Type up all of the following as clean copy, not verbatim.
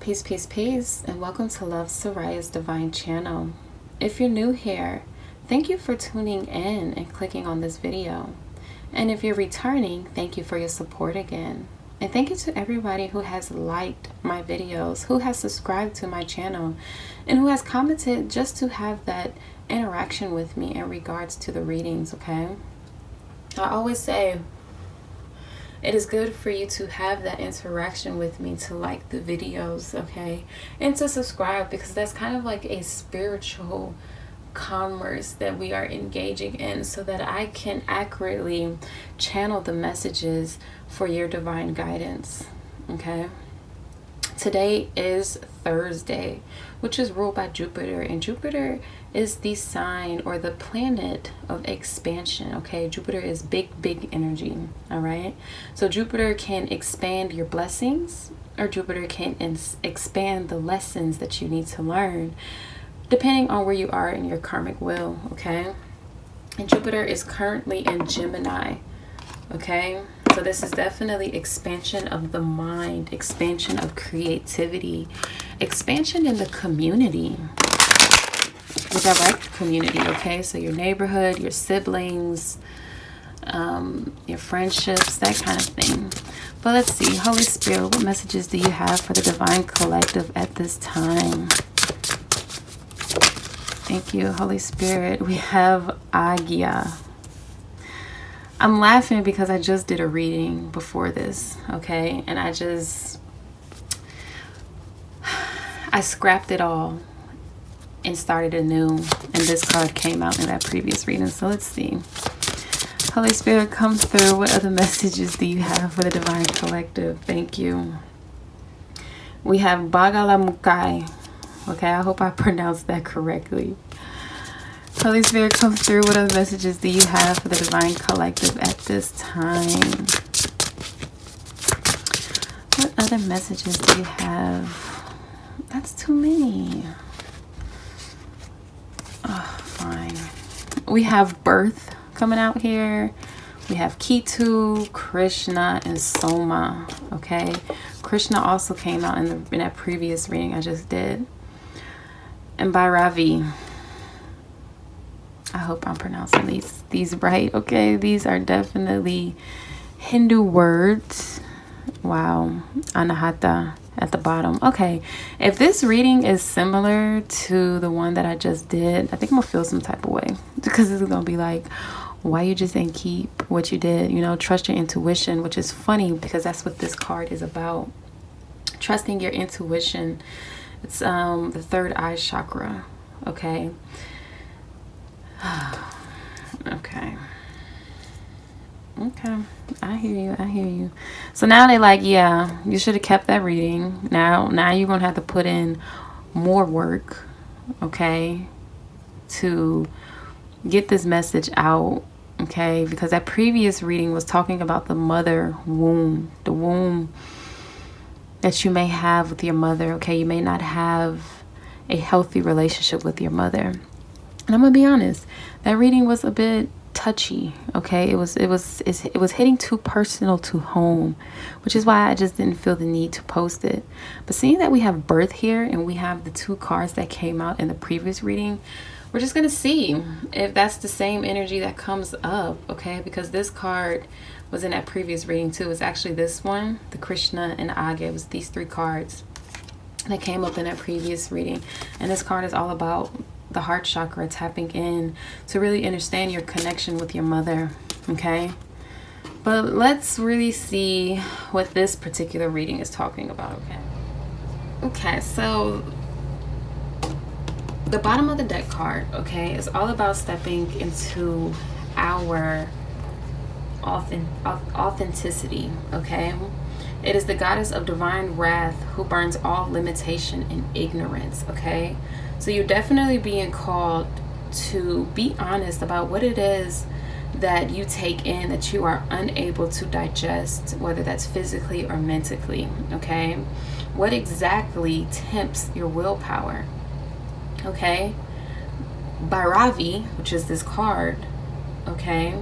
Peace, peace, peace, and welcome to Love Sirya's Divine Channel. If you're new here, thank you for tuning in and clicking on this video. And if you're returning, thank you for your support again. And thank you to everybody who has liked my videos, who has subscribed to my channel, and who has commented just to have that interaction with me in regards to the readings, okay? I always say it is good for you to have that interaction with me, to like the videos, okay? And to subscribe, because that's kind of like a spiritual commerce that we are engaging in, so that I can accurately channel the messages for your divine guidance, okay? Today is Thursday, which is ruled by Jupiter, and Jupiter is the sign or the planet of expansion, okay? Jupiter is big energy, all right? So Jupiter can expand your blessings, or Jupiter can expand the lessons that you need to learn, depending on where you are in your karmic wheel, okay? And Jupiter is currently in Gemini, okay? So this is definitely expansion of the mind, expansion of creativity, expansion in the community, the direct community, okay? So your neighborhood, your siblings, your friendships, that kind of thing. But let's see, Holy Spirit, what messages do you have for the Divine Collective at this time? Thank you, Holy Spirit. We have Agya. I'm laughing because I just did a reading before this, okay? And I scrapped it all and started anew. And this card came out in that previous reading. So let's see. Holy Spirit, come through. What other messages do you have for the Divine Collective? Thank you. We have Bagalamukai. Okay, I hope I pronounced that correctly. Holy Spirit, come through. What other messages do you have for the Divine Collective at this time? What other messages do you have? That's too many. Oh, fine. We have birth coming out here. We have Ketu, Krishna, and Soma. Okay. Krishna also came out in that previous reading I just did. And Bhairavi. I hope I'm pronouncing these right. Okay, these are definitely Hindu words. Wow. Anahata at the bottom. Okay, if this reading is similar to the one that I just did, I think I'm gonna feel some type of way, because it's gonna be like, why you just didn't keep what you did, you know? Trust your intuition, which is funny because that's what this card is about. Trusting your intuition. It's the third eye chakra. Okay. Okay, I hear you. So now they like, yeah, you should have kept that reading. Now you're gonna have to put in more work, okay, to get this message out, okay? Because that previous reading was talking about the mother womb, the womb that you may have with your mother, okay? You may not have a healthy relationship with your mother. And I'm gonna be honest, that reading was a bit touchy, okay? It was hitting too personal to home, which is why I just didn't feel the need to post it. But seeing that we have birth here and we have the two cards that came out in the previous reading, we're just gonna see if that's the same energy that comes up, okay? Because this card was in that previous reading too. It's actually this one, the Krishna and Agya. It was these three cards that came up in that previous reading. And this card is all about the heart chakra, tapping in to really understand your connection with your mother, okay? But let's really see what this particular reading is talking about, okay? So the bottom of the deck card, okay, is all about stepping into our authenticity, okay? It is the goddess of divine wrath who burns all limitation and ignorance, okay? So you're definitely being called to be honest about what it is that you take in that you are unable to digest, whether that's physically or mentally, okay? What exactly tempts your willpower, okay? Bhairavi, which is this card, okay?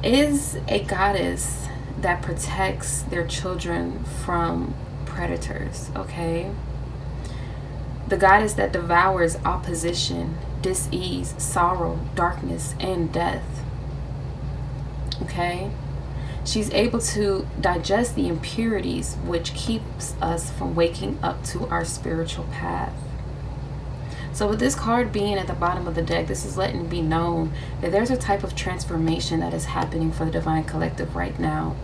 is a goddess that protects their children from predators, okay? The goddess that devours opposition, dis-ease, sorrow, darkness, and death, okay? She's able to digest the impurities, which keeps us from waking up to our spiritual path. So with this card being at the bottom of the deck, this is letting it be known that there's a type of transformation that is happening for the Divine Collective right now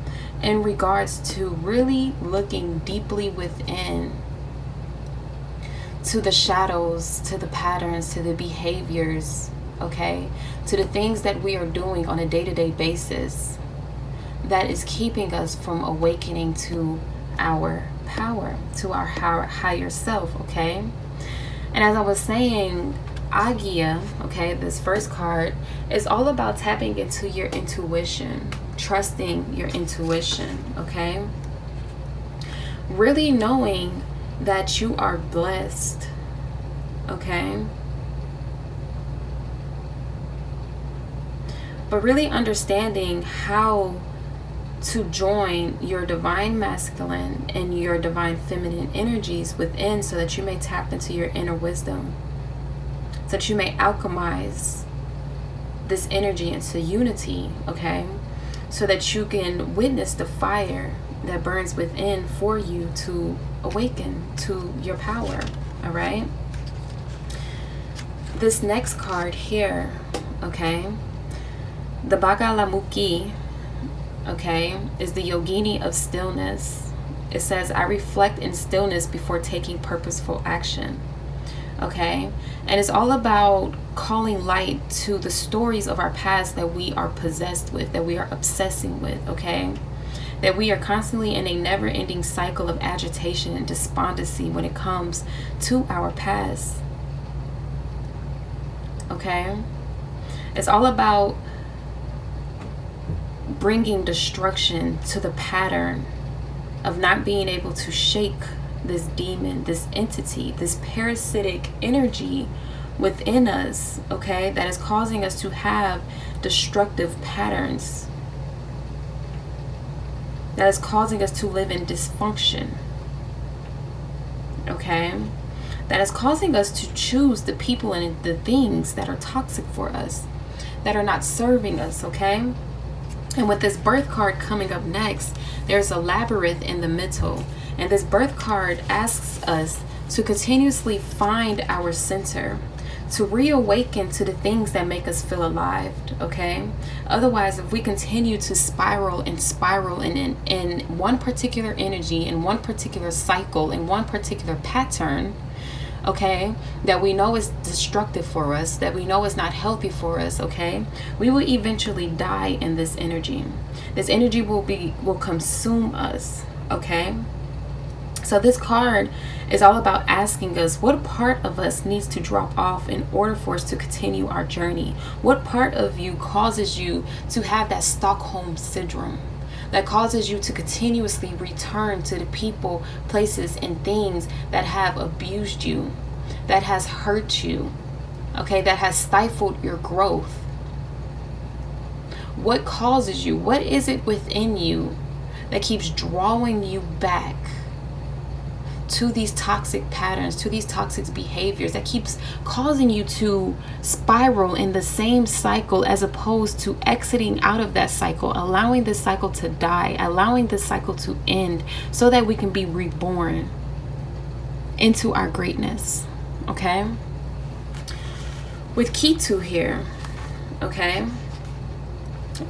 in regards to really looking deeply within to the shadows, to the patterns, to the behaviors, okay, to the things that we are doing on a day-to-day basis that is keeping us from awakening to our power, to our higher self, okay? And as I was saying, Agia, okay, this first card, is all about tapping into your intuition, trusting your intuition, okay? Really knowing that you are blessed, okay? But really understanding how to join your divine masculine and your divine feminine energies within, so that you may tap into your inner wisdom, so that you may alchemize this energy into unity, okay? So that you can witness the fire that burns within for you to awaken to your power, all right? This next card here, okay, the Bagalamukhi, okay, is the yogini of stillness. It says, I reflect in stillness before taking purposeful action, okay? And it's all about calling light to the stories of our past that we are possessed with, that we are obsessing with, okay? That we are constantly in a never-ending cycle of agitation and despondency when it comes to our past, okay? It's all about bringing destruction to the pattern of not being able to shake this demon, this entity, this parasitic energy within us, okay, that is causing us to have destructive patterns, that is causing us to live in dysfunction, okay, that is causing us to choose the people and the things that are toxic for us, that are not serving us, okay? And with this birth card coming up next, there's a labyrinth in the middle. And this birth card asks us to continuously find our center, to reawaken to the things that make us feel alive, okay? Otherwise, if we continue to spiral in one particular energy, in one particular cycle, in one particular pattern, okay, that we know is destructive for us, that we know is not healthy for us, okay, we will eventually die in this energy. This energy will consume us, okay? So this card is all about asking us what part of us needs to drop off in order for us to continue our journey. What part of you causes you to have that Stockholm syndrome, that causes you to continuously return to the people, places, and things that have abused you, that has hurt you, okay, that has stifled your growth. What causes you? What is it within you that keeps drawing you back to these toxic patterns, to these toxic behaviors, that keeps causing you to spiral in the same cycle, as opposed to exiting out of that cycle, allowing this cycle to die, allowing this cycle to end, so that we can be reborn into our greatness, okay? With Ketu here, okay,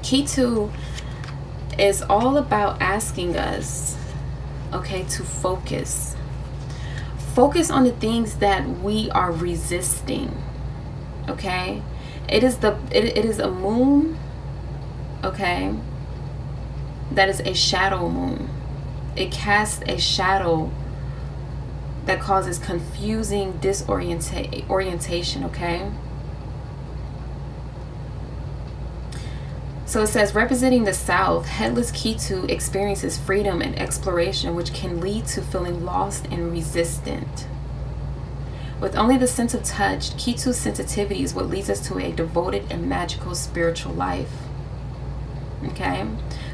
Ketu is all about asking us, okay, to focus on the things that we are resisting, okay? It is a moon, okay, that is a shadow moon. It casts a shadow that causes confusing disorientation, okay? So it says, representing the South, headless Ketu experiences freedom and exploration, which can lead to feeling lost and resistant. With only the sense of touch, Ketu's sensitivity is what leads us to a devoted and magical spiritual life. Okay,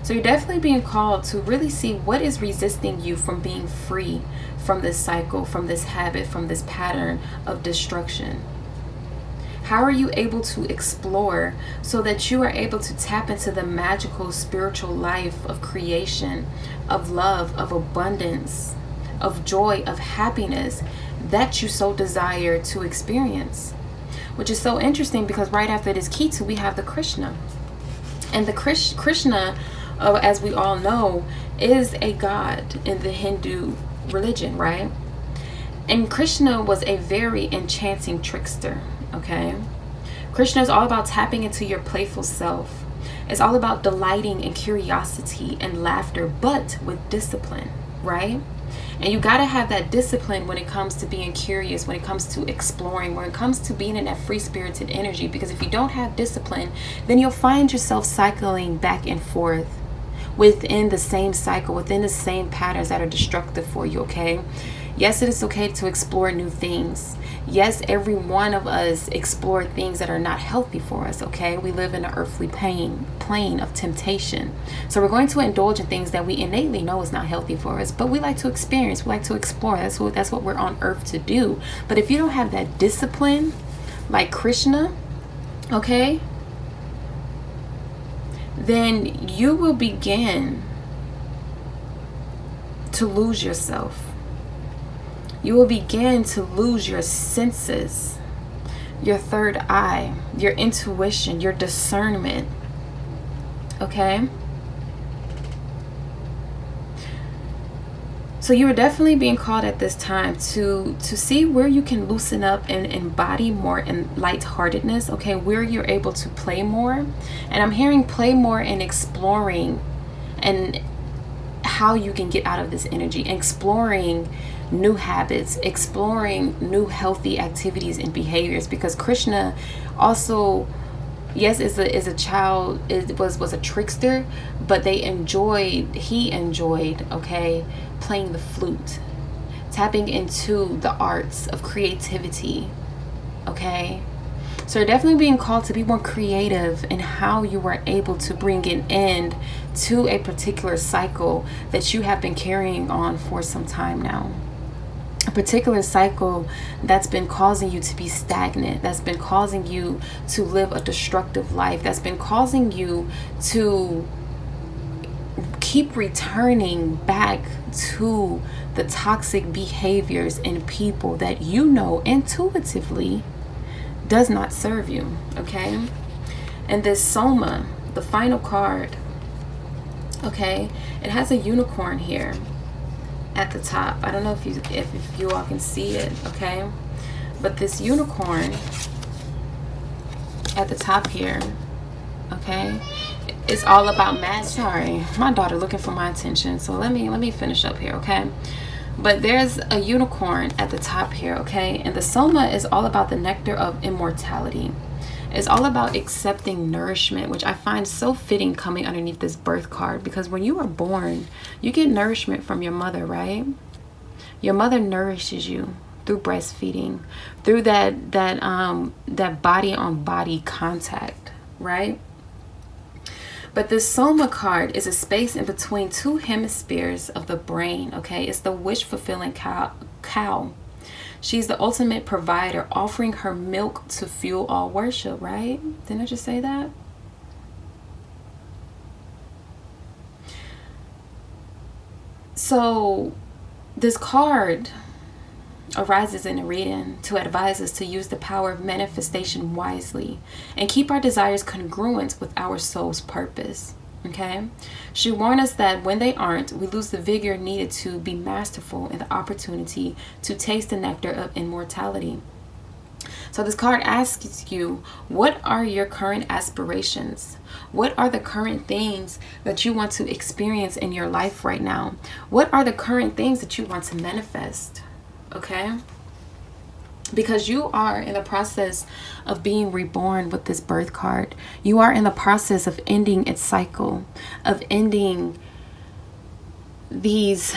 so you're definitely being called to really see what is resisting you from being free from this cycle, from this habit, from this pattern of destruction. How are you able to explore so that you are able to tap into the magical spiritual life of creation, of love, of abundance, of joy, of happiness that you so desire to experience? Which is so interesting because right after this Ketu, we have the Krishna. And the Krishna, as we all know, is a god in the Hindu religion, right? And Krishna was a very enchanting trickster, okay? Krishna is all about tapping into your playful self. It's all about delighting in curiosity and laughter, but with discipline, right? And you got to have that discipline when it comes to being curious, when it comes to exploring, when it comes to being in that free-spirited energy. Because if you don't have discipline, then you'll find yourself cycling back and forth within the same cycle, within the same patterns that are destructive for you, okay? Yes, it is okay to explore new things. Yes, every one of us explore things that are not healthy for us, okay? We live in an earthly plane of temptation. So we're going to indulge in things that we innately know is not healthy for us, but we like to experience, we like to explore. That's what we're on earth to do. But if you don't have that discipline, like Krishna, okay, then you will begin to lose yourself. You will begin to lose your senses, your third eye, your intuition, your discernment. Okay? So you are definitely being called at this time to see where you can loosen up and embody more in lightheartedness, okay? Where you're able to play more. And I'm hearing play more in exploring and how you can get out of this energy, exploring new habits, exploring new healthy activities and behaviors, because Krishna also, yes, is a child, was a trickster, but he enjoyed, okay, playing the flute, tapping into the arts of creativity, okay? So you're definitely being called to be more creative in how you are able to bring an end to a particular cycle that you have been carrying on for some time now. A particular cycle that's been causing you to be stagnant, that's been causing you to live a destructive life, that's been causing you to keep returning back to the toxic behaviors and people that you know intuitively does not serve you, okay? And this Soma, the final card, okay, it has a unicorn here at the top. I don't know if you all can see it, okay? But this unicorn at the top here, okay, it's all about Sorry, my daughter looking for my attention. So let me finish up here, okay? But there's a unicorn at the top here, okay? And the Soma is all about the nectar of immortality. It's all about accepting nourishment, which I find so fitting coming underneath this birth card, because when you are born, you get nourishment from your mother, right? Your mother nourishes you through breastfeeding, through that body on body contact, right? But this Soma card is a space in between two hemispheres of the brain, okay? It's the wish-fulfilling cow. She's the ultimate provider, offering her milk to fuel all worship, right? Didn't I just say that? So this card arises in a reading to advise us to use the power of manifestation wisely and keep our desires congruent with our soul's purpose, okay? She warned us that when they aren't, we lose the vigor needed to be masterful in the opportunity to taste the nectar of immortality. So this card asks you, what are your current aspirations? What are the current things that you want to experience in your life right now? What are the current things that you want to manifest? Okay? Because you are in the process of being reborn with this birth card. You are in the process of ending its cycle, of ending these,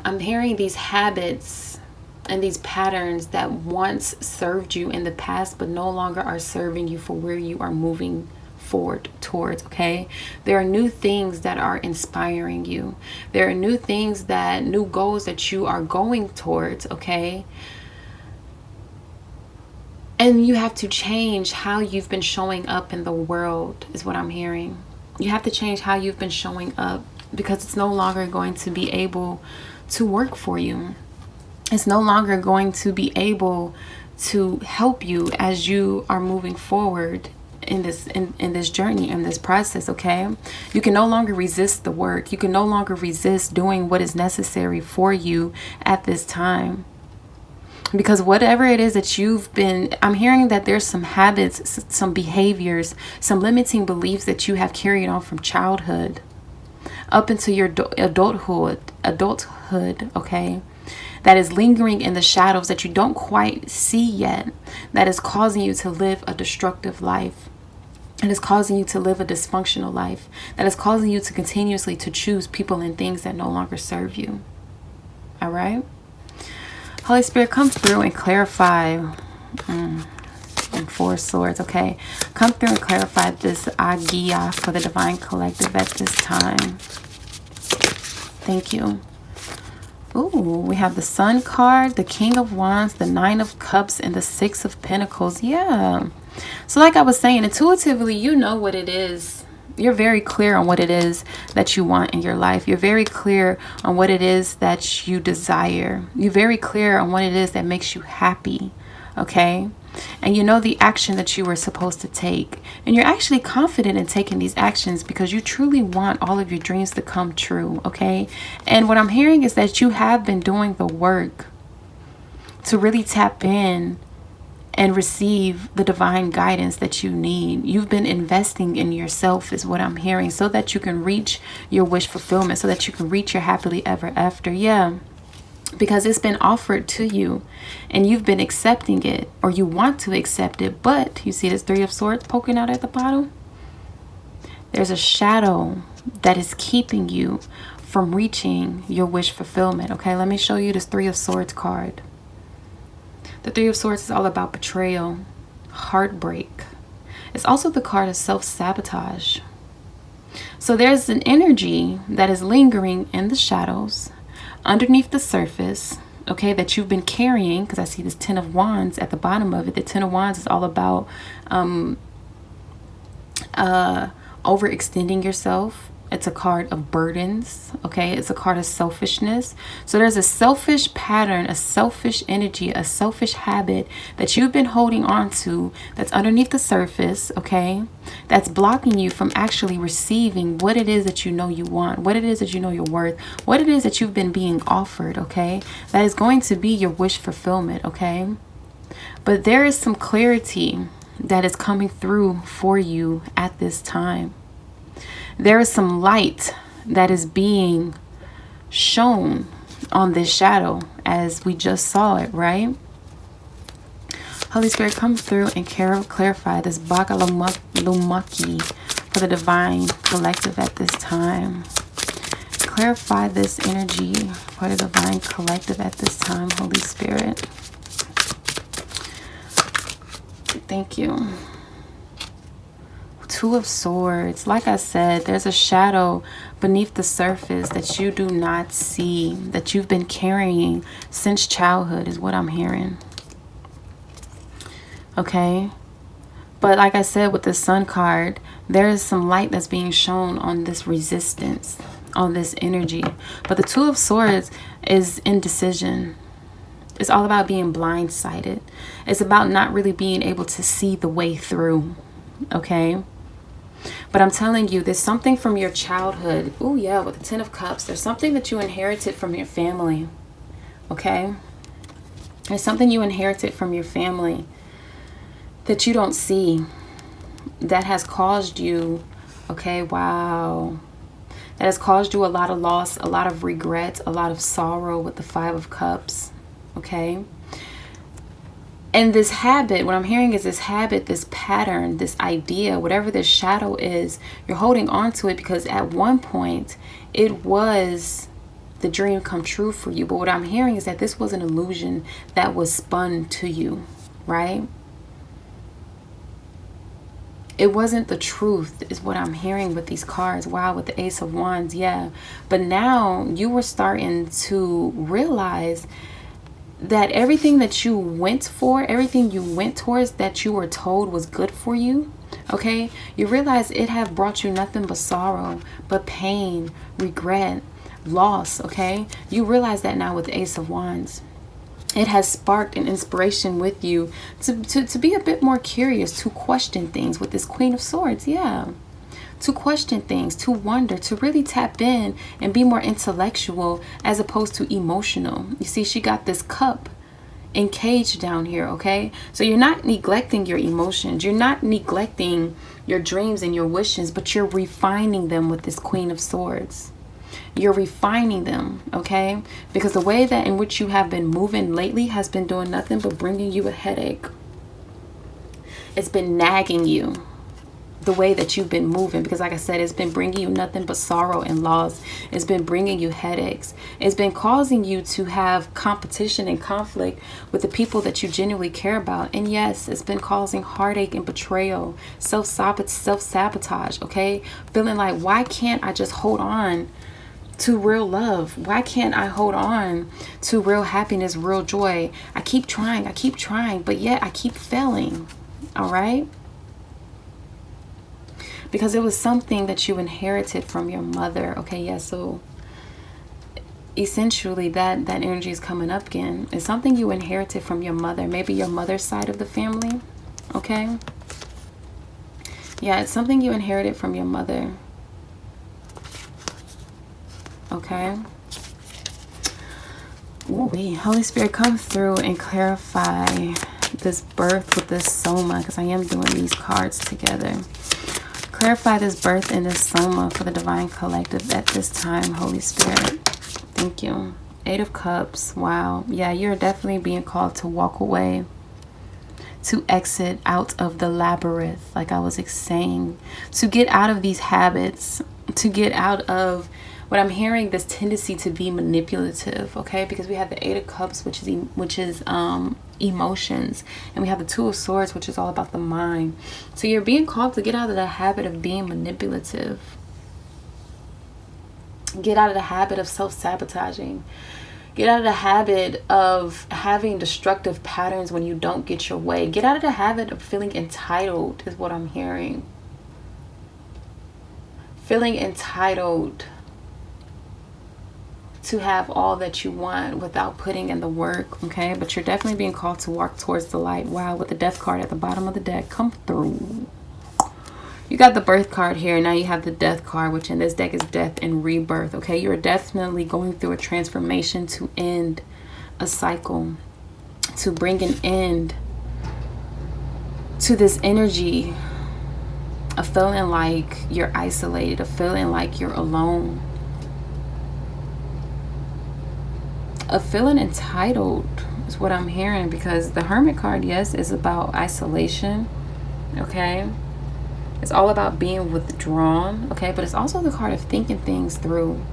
I'm hearing these habits and these patterns that once served you in the past but no longer are serving you for where you are moving forward towards, okay? There are new things that are inspiring you. There are new things new goals that you are going towards, okay? And you have to change how you've been showing up in the world, is what I'm hearing. You have to change how you've been showing up, because it's no longer going to be able to work for you. It's no longer going to be able to help you as you are moving forward in this journey, in this process, okay? You can no longer resist the work. You can no longer resist doing what is necessary for you at this time. Because whatever it is that I'm hearing that there's some habits, some behaviors, some limiting beliefs that you have carried on from childhood up into your adulthood, okay? That is lingering in the shadows that you don't quite see yet, that is causing you to live a destructive life. It is causing you to live a dysfunctional life. That is causing you to continuously to choose people and things that no longer serve you. All right? Holy Spirit, come through and clarify. And 4 swords, okay? Come through and clarify this agia for the Divine Collective at this time. Thank you. Ooh, we have the Sun card, the King of Wands, the 9 of Cups, and the 6 of Pentacles. Yeah. So like I was saying, intuitively, you know what it is. You're very clear on what it is that you want in your life. You're very clear on what it is that you desire. You're very clear on what it is that makes you happy, okay? And you know the action that you were supposed to take. And you're actually confident in taking these actions because you truly want all of your dreams to come true, okay? And what I'm hearing is that you have been doing the work to really tap in and receive the divine guidance that you need. You've been investing in yourself is what I'm hearing, so that you can reach your wish fulfillment, so that you can reach your happily ever after. Yeah. Because it's been offered to you and you've been accepting it, or you want to accept it. But you see this 3 of Swords poking out at the bottom? There's a shadow that is keeping you from reaching your wish fulfillment. Okay, let me show you this 3 of Swords card. The 3 of Swords is all about betrayal, heartbreak. It's also the card of self-sabotage. So there's an energy that is lingering in the shadows, underneath the surface, okay, that you've been carrying, because I see this 10 of Wands at the bottom of it. The 10 of Wands is all about overextending yourself. It's a card of burdens, okay? It's a card of selfishness. So there's a selfish pattern, a selfish energy, a selfish habit that you've been holding on to that's underneath the surface, okay? That's blocking you from actually receiving what it is that you know you want, what it is that you know you're worth, what it is that you've been being offered, okay? That is going to be your wish fulfillment, okay? But there is some clarity that is coming through for you at this time. There is some light that is being shown on this shadow, as we just saw it, right? Holy Spirit, come through and clarify this Baka Lumaki for the Divine Collective at this time. Clarify this energy for the Divine Collective at this time, Holy Spirit. Thank you. 2 of Swords. Like I said, there's a shadow beneath the surface that you do not see, that you've been carrying since childhood is what I'm hearing. Okay? But like I said with the Sun card, there is some light that's being shown on this resistance, on this energy. But the 2 of Swords is indecision. It's all about being blindsided. It's about not really being able to see the way through. Okay? But I'm telling you, there's something from your childhood. Oh yeah, with the 10 of Cups. There's something that you inherited from your family. Okay? There's something you inherited from your family that you don't see. That has caused you, okay, wow. That has caused you a lot of loss, a lot of regret, a lot of sorrow with the 5 of Cups. Okay? And this habit, what I'm hearing is this habit, this pattern, this idea, whatever this shadow is, you're holding on to it because at one point it was the dream come true for you. But what I'm hearing is that this was an illusion that was spun to you, right? It wasn't the truth is what I'm hearing with these cards. Wow, with the Ace of Wands, yeah. But now you were starting to realize that everything that you went for, everything you went towards that you were told was good for you, okay? You realize it have brought you nothing but sorrow, but pain, regret, loss, okay? You realize that now with the Ace of Wands. It has sparked an inspiration with you to be a bit more curious, to question things with this Queen of Swords, yeah. To question things, to wonder, to really tap in and be more intellectual as opposed to emotional. You see, she got this cup encaged down here, okay? So you're not neglecting your emotions. You're not neglecting your dreams and your wishes, but you're refining them with this Queen of Swords. You're refining them, okay? Because the way that in which you have been moving lately has been doing nothing but bringing you a headache. It's been nagging you, the way that you've been moving, because like I said, it's been bringing you nothing but sorrow and loss. It's been bringing you headaches. It's been causing you to have competition and conflict with the people that you genuinely care about. And yes, it's been causing heartache and betrayal, self-sabotage, okay? Feeling like, why can't I just hold on to real love? Why can't I hold on to real happiness, real joy? I keep trying, but yet I keep failing, all right? Because it was something that you inherited from your mother, okay? Yeah, so essentially that energy is coming up again. It's something you inherited from your mother, maybe your mother's side of the family, okay? Yeah, it's something you inherited from your mother. Okay. Ooh, Holy Spirit, come through and clarify this birth with this soma, because I am doing these cards together. Clarify this birth and this soma for the Divine Collective at this time, Holy Spirit. Thank you. 8 of Cups. Wow. Yeah, you're definitely being called to walk away, to exit out of the labyrinth, like I was saying, to get out of these habits, to get out of what I'm hearing, this tendency to be manipulative, okay? Because we have the 8 of Cups, which is emotions, and we have the 2 of Swords, which is all about the mind. So you're being called to get out of the habit of being manipulative. Get out of the habit of self-sabotaging. Get out of the habit of having destructive patterns when you don't get your way. Get out of the habit of feeling entitled, is what I'm hearing. Feeling entitled to have all that you want without putting in the work, okay? But you're definitely being called to walk towards the light. Wow, with the Death card at the bottom of the deck, come through. You got the Birth card here. Now you have the Death card, which in this deck is death and rebirth, okay? You're definitely going through a transformation to end a cycle, to bring an end to this energy of feeling like you're isolated, of feeling like you're alone, of feeling entitled is what I'm hearing, because the Hermit card, yes, is about isolation, okay? It's all about being withdrawn, okay? But it's also the card of thinking things through.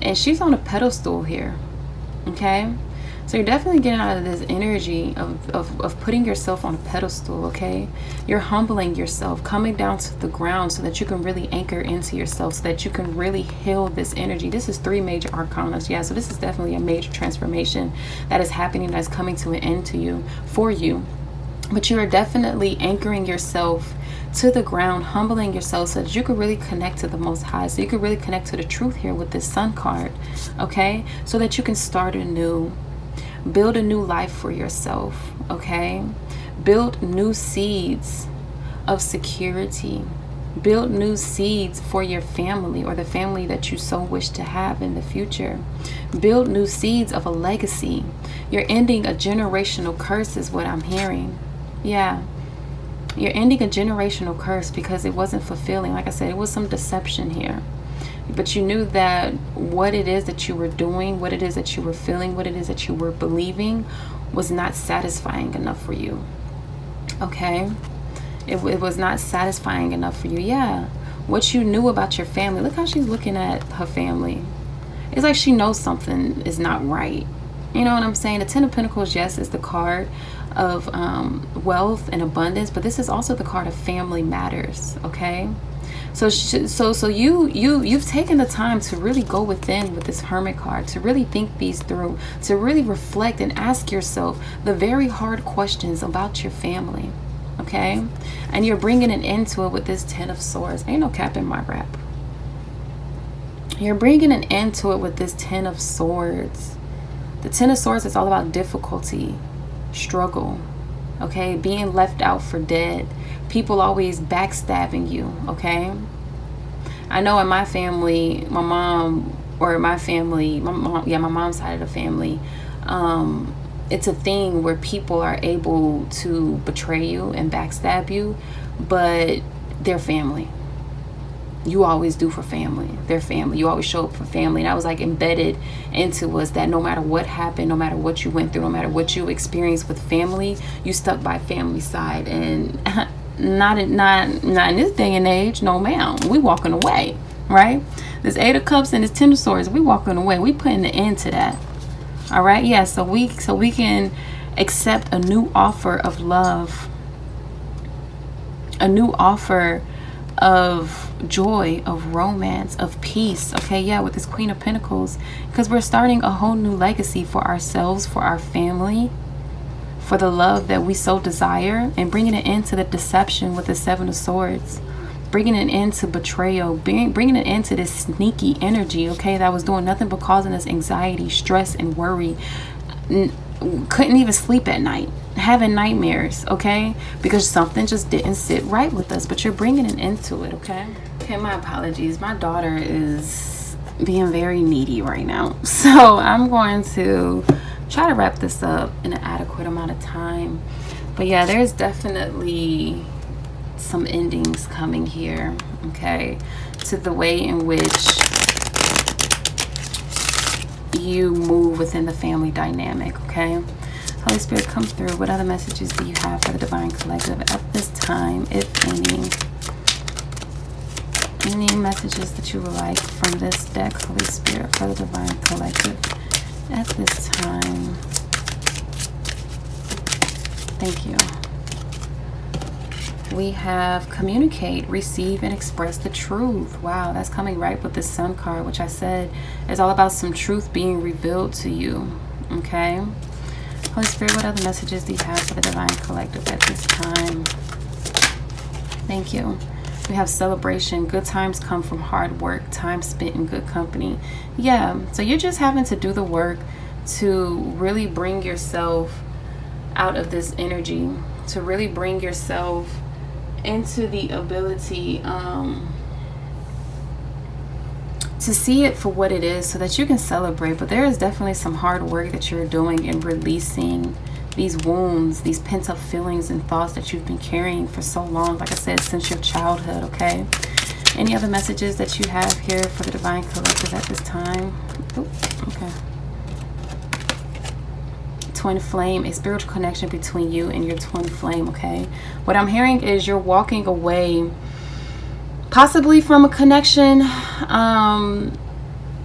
And she's on a pedestal here, okay? So you're definitely getting out of this energy of putting yourself on a pedestal, okay? You're humbling yourself, coming down to the ground so that you can really anchor into yourself, so that you can really heal this energy. This is 3 major arcanas, yeah, so this is definitely a major transformation that is happening, that's coming to an end to you, for you. But you are definitely anchoring yourself to the ground, humbling yourself so that you can really connect to the Most High, so you can really connect to the truth here with this Sun card, okay? So that you can start anew. Build a new life for yourself, okay? Build new seeds of security. Build new seeds for your family, or the family that you so wish to have in the future. Build new seeds of a legacy. You're ending a generational curse is what I'm hearing. Yeah. You're ending a generational curse because it wasn't fulfilling. Like I said, it was some deception here. But you knew that what it is that you were doing, what it is that you were feeling, what it is that you were believing was not satisfying enough for you. Okay? It was not satisfying enough for you. Yeah. What you knew about your family. Look how she's looking at her family. It's like she knows something is not right. You know what I'm saying? The 10 of Pentacles, yes, is the card wealth and abundance, but this is also the card of family matters. Okay, so you've taken the time to really go within with this Hermit card, to really think these through, to really reflect and ask yourself the very hard questions about your family. Okay, and you're bringing an end to it with this Ten of Swords. Ain't no cap in my rap. You're bringing an end to it with this Ten of Swords. The Ten of Swords is all about difficulty, struggle, okay, being left out for dead, people always backstabbing you. Okay, I know in my family, my mom's side of the family, it's a thing where people are able to betray you and backstab you, but they're family. You always do for family. They're family. You always show up for family. And I was like embedded into us that no matter what happened, no matter what you went through, no matter what you experienced with family, you stuck by family side. And not in this day and age, no ma'am. We walking away, right? This Eight of Cups and this Ten of Swords, we walking away. We putting an end to that. All right, yeah. So we can accept a new offer of love, a new offer of joy, of romance, of peace. Okay, yeah, with this Queen of Pentacles, because we're starting a whole new legacy for ourselves, for our family, for the love that we so desire, and bringing it into the deception with the Seven of Swords, bringing it into betrayal, bringing it into this sneaky energy, okay, that was doing nothing but causing us anxiety, stress, and worry. Couldn't even sleep at night, having nightmares, okay, because something just didn't sit right with us. But you're bringing it into it. Okay, my apologies, my daughter is being very needy right now, so I'm going to try to wrap this up in an adequate amount of time. But yeah, there's definitely some endings coming here, okay, to the way in which you move within the family dynamic. Okay, Holy Spirit, come through. What other messages do you have for the Divine Collective at this time, if any messages that you would like from this deck, Holy Spirit, for the Divine Collective at this time? Thank you. We have communicate, receive, and express the truth. Wow, that's coming right with the Sun card, which I said is all about some truth being revealed to you. Okay, Holy Spirit, what other messages do you have for the Divine Collective at this time? Thank you. We have celebration. Good times come from hard work, time spent in good company. Yeah, so you're just having to do the work to really bring yourself out of this energy, to really bring yourself into the ability to see it for what it is, so that you can celebrate. But there is definitely some hard work that you're doing in releasing these wounds, these pent-up feelings and thoughts that you've been carrying for so long, like I said, since your childhood. Okay, any other messages that you have here for the Divine Collective at this time? Okay. Twin flame, a spiritual connection between you and your twin flame. Okay, what I'm hearing is you're walking away possibly from a connection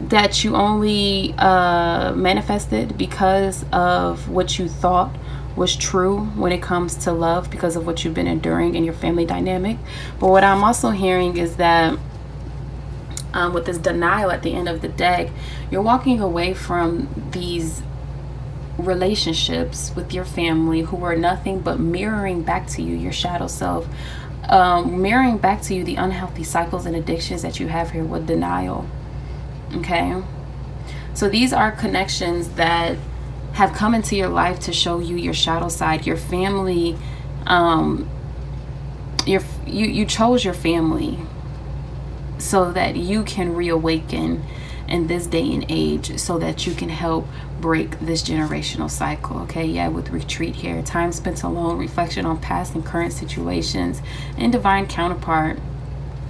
that you only manifested because of what you thought was true when it comes to love, because of what you've been enduring in your family dynamic. But what I'm also hearing is that with this denial at the end of the deck, you're walking away from these relationships with your family who are nothing but mirroring back to you your shadow self, mirroring back to you the unhealthy cycles and addictions that you have here with denial. Okay, so these are connections that have come into your life to show you your shadow side. Your family, you chose your family so that you can reawaken in this day and age, so that you can help break this generational cycle. Okay, yeah, with retreat here, time spent alone, reflection on past and current situations, and divine counterpart.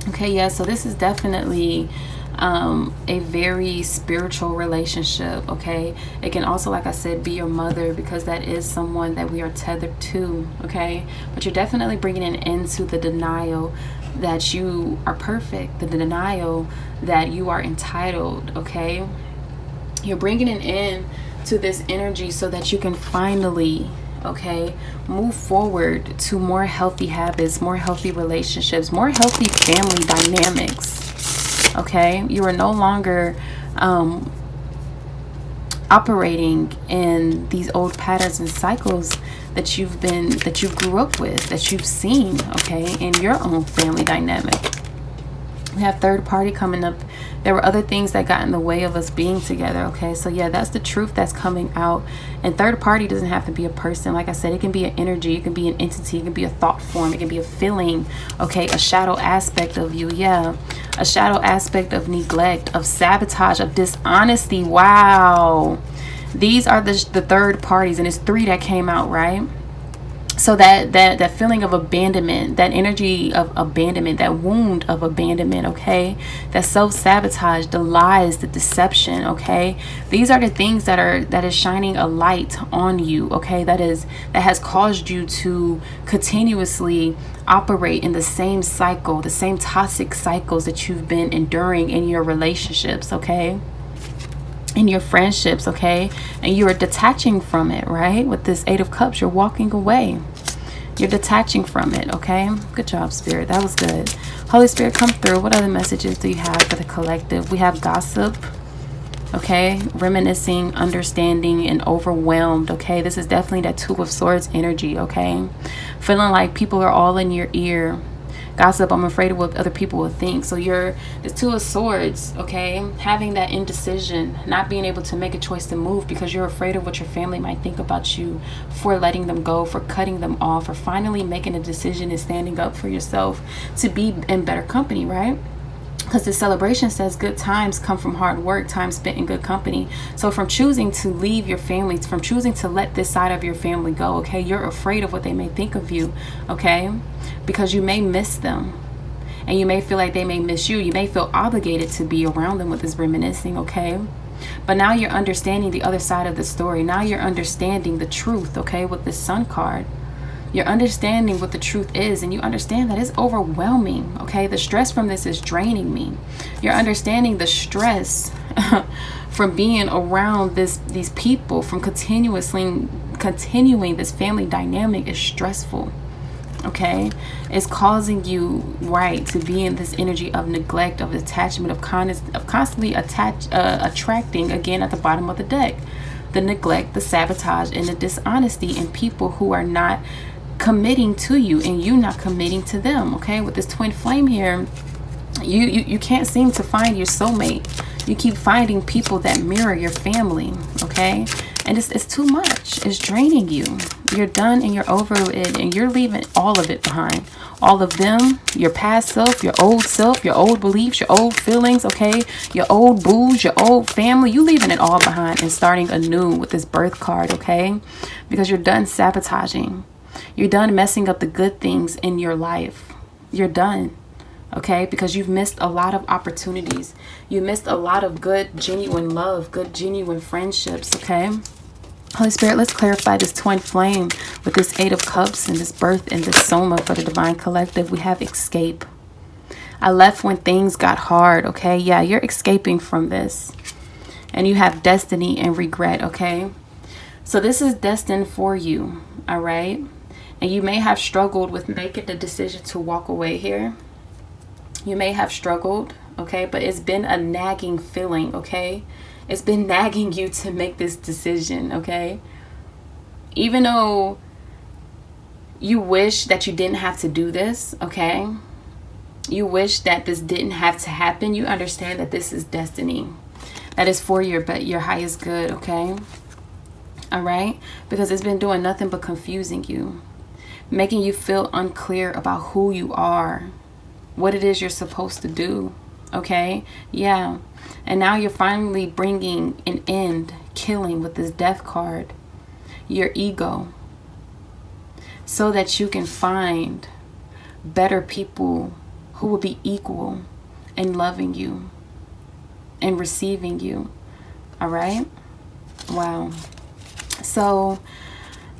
Okay, yeah, so this is definitely a very spiritual relationship. Okay, it can also, like I said, be your mother, because that is someone that we are tethered to. Okay, but you're definitely bringing an end to the denial that you are perfect, the denial that you are entitled. Okay, you're bringing an end to this energy so that you can finally okay? Move forward to more healthy habits, more healthy relationships, more healthy family dynamics, okay? You are no longer operating in these old patterns and cycles that you grew up with, that you've seen, okay, in your own family dynamic. We have third party coming up. There were other things that got in the way of us being together, okay? So yeah, that's the truth that's coming out. And third party doesn't have to be a person. Like I said, it can be an energy, it can be an entity, it can be a thought form, it can be a feeling, okay? A shadow aspect of you, yeah. A shadow aspect of neglect, of sabotage, of dishonesty. Wow. These are the third parties, and it's 3 that came out, right? So that feeling of abandonment, that energy of abandonment, that wound of abandonment, okay? That self-sabotage, the lies, the deception, okay? These are the things that is shining a light on you, okay? That has caused you to continuously operate in the same cycle, the same toxic cycles that you've been enduring in your relationships, okay? In your friendships, okay? And you are detaching from it, right? With this 8 of Cups, you're walking away. You're detaching from it, okay? Good job, Spirit. That was good. Holy Spirit, come through. What other messages do you have for the collective? We have gossip, okay? Reminiscing, understanding, and overwhelmed, okay? This is definitely that 2 of Swords energy, okay? Feeling like people are all in your ear. Gossip, I'm afraid of what other people will think. So you're the 2 of Swords, okay? Having that indecision, not being able to make a choice to move because you're afraid of what your family might think about you, for letting them go, for cutting them off, or finally making a decision and standing up for yourself to be in better company, right? Because the celebration says good times come from hard work, time spent in good company. So from choosing to leave your family, from choosing to let this side of your family go, okay, you're afraid of what they may think of you, okay, because you may miss them and you may feel like they may miss you. You may feel obligated to be around them with this reminiscing, okay? But now you're understanding the other side of the story. Now you're understanding the truth, okay, with this Sun card. You're understanding what the truth is, and you understand that it's overwhelming, okay? The stress from this is draining me. You're understanding the stress from being around these people, from continuing this family dynamic is stressful, okay? It's causing you, right, to be in this energy of neglect, of attachment, of constantly attracting, again, at the bottom of the deck, the neglect, the sabotage, and the dishonesty in people who are not committing to you and you not committing to them, okay? With this twin flame here, you can't seem to find your soulmate. You keep finding people that mirror your family, okay? And it's too much. It's draining you. You're done and you're over it, and you're leaving all of it behind. All of them, your past self, your old beliefs, your old feelings, okay? Your old booze, your old family. You leaving it all behind and starting anew with this birth card, okay? Because you're done sabotaging. You're done messing up the good things in your life. You're done, okay? Because you've missed a lot of opportunities. You missed a lot of good, genuine love, good, genuine friendships, okay? Holy Spirit, let's clarify this twin flame with this 8 of Cups and this birth and this soma for the Divine Collective. We have escape. I left when things got hard, okay? Yeah, you're escaping from this. And you have destiny and regret, okay? So this is destined for you, all right? And you may have struggled with making the decision to walk away here. You may have struggled, okay? But it's been a nagging feeling, okay? It's been nagging you to make this decision, okay? Even though you wish that you didn't have to do this, okay? You wish that this didn't have to happen. You understand that this is destiny. That is for your highest good, okay? All right? Because it's been doing nothing but confusing you. Making you feel unclear about who you are, what it is you're supposed to do, okay? Yeah. And now you're finally bringing an end, killing with this death card, your ego, so that you can find better people who will be equal in loving you and receiving you, all right? Wow. So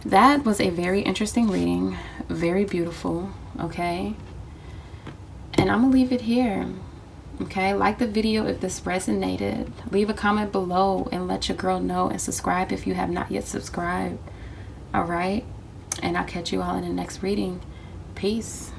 that was a very interesting reading, very beautiful, okay? And I'm gonna leave it here, okay? Like the video if this resonated. Leave a comment below and let your girl know, and subscribe if you have not yet subscribed, all right? And I'll catch you all in the next reading. Peace.